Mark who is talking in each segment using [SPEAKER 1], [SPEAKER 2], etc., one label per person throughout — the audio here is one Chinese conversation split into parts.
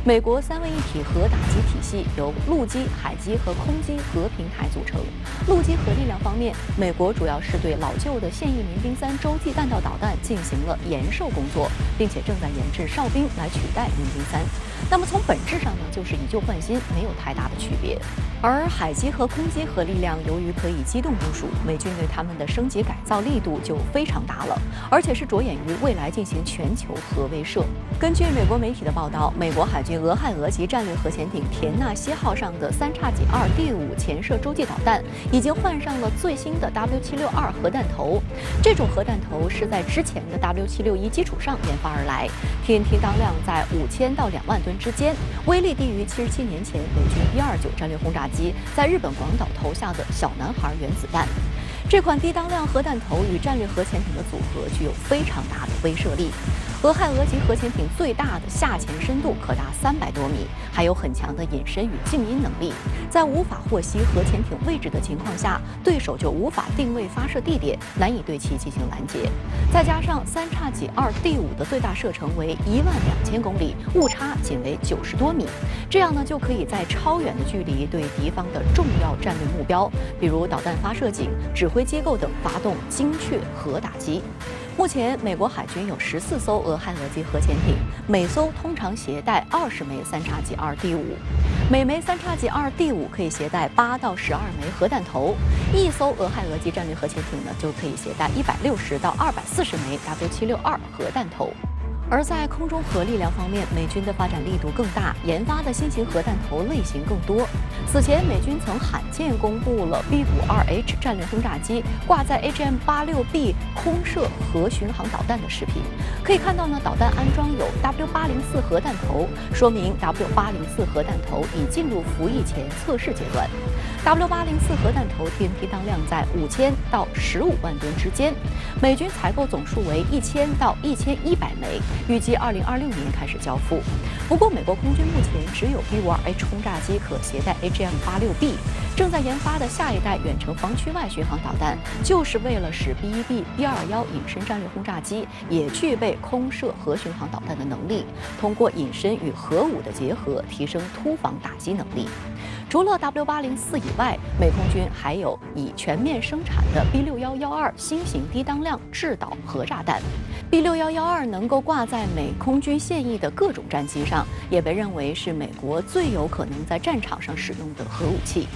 [SPEAKER 1] 美国三位一体核打击体系由陆基、海基和空基核平台组成。陆基核力量方面，美国主要是对老旧的现役民兵3洲际弹道导弹进行了延寿工作，并且正在研制哨兵来取代民兵3。那么从本质上呢，就是以旧换新，没有太大的区别。而海基和空基核力量由于可以机动部署，美军对他们的升级改造力度就非常大了，而且是着眼于未来进行全球核威慑。根据美国媒体的报道，美国海军俄亥俄级战略核潜艇田纳西号上的3x2第5潜射洲际导弹已经换上了最新的 W762核弹头。这种核弹头是在之前的 W761基础上研发而来，TNT 当量在5000到2万吨之间，威力低于77年前美军129战略轰炸机在日本广岛投下的小男孩原子弹。这款低当量核弹头与战略核潜艇的组合具有非常大的威慑力。俄亥俄级核潜艇最大的下潜深度可达300多米，还有很强的隐身与静音能力。在无法获悉核潜艇位置的情况下，对手就无法定位发射地点，难以对其进行拦截。再加上3x2第5的最大射程为12000公里，误差仅为90多米，这样呢就可以在超远的距离对敌方的重要战略目标，比如导弹发射井、指挥机构等发动精确核打击。目前，美国海军有14艘俄亥俄级核潜艇，每艘通常携带20枚3x2第5，每枚3x2第5可以携带8到12枚核弹头。一艘俄亥俄级战略核潜艇呢，就可以携带160到240枚 W762核弹头。而在空中核力量方面，美军的发展力度更大，研发的新型核弹头类型更多。此前，美军曾罕见公布了 B-52H 战略轰炸机挂在 AGM-86B 空射核巡航导弹的视频。可以看到呢，导弹安装有 W804核弹头，说明 W804核弹头已进入服役前测试阶段。W804核弹头 TNT 当量在5000到15万吨之间，美军采购总数为1000到1100枚。预计2026年开始交付。不过，美国空军目前只有 B-52H 轰炸机可携带 AGM-86B， 正在研发的下一代远程防区外巡航导弹，就是为了使 B-1B、B-21隐身战略轰炸机也具备空射核巡航导弹的能力，通过隐身与核武的结合，提升突防打击能力。除了 W804以外，美空军还有已全面生产的 B6112新型低当量制导核炸弹。B6112能够挂在美空军现役的各种战机上，也被认为是美国最有可能在战场上使用的核武器。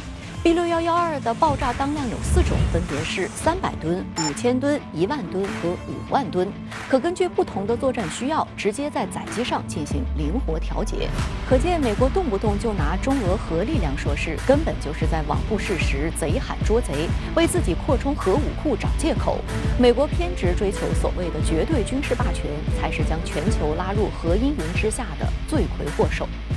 [SPEAKER 1] B6112的爆炸当量有4种，分别是300吨、5000吨、1万吨和5万吨，可根据不同的作战需要，直接在载机上进行灵活调节。可见，美国动不动就拿中俄核力量说事，根本就是在罔顾事实、贼喊捉贼，为自己扩充核武库找借口。美国偏执追求所谓的绝对军事霸权，才是将全球拉入核阴云之下的罪魁祸首。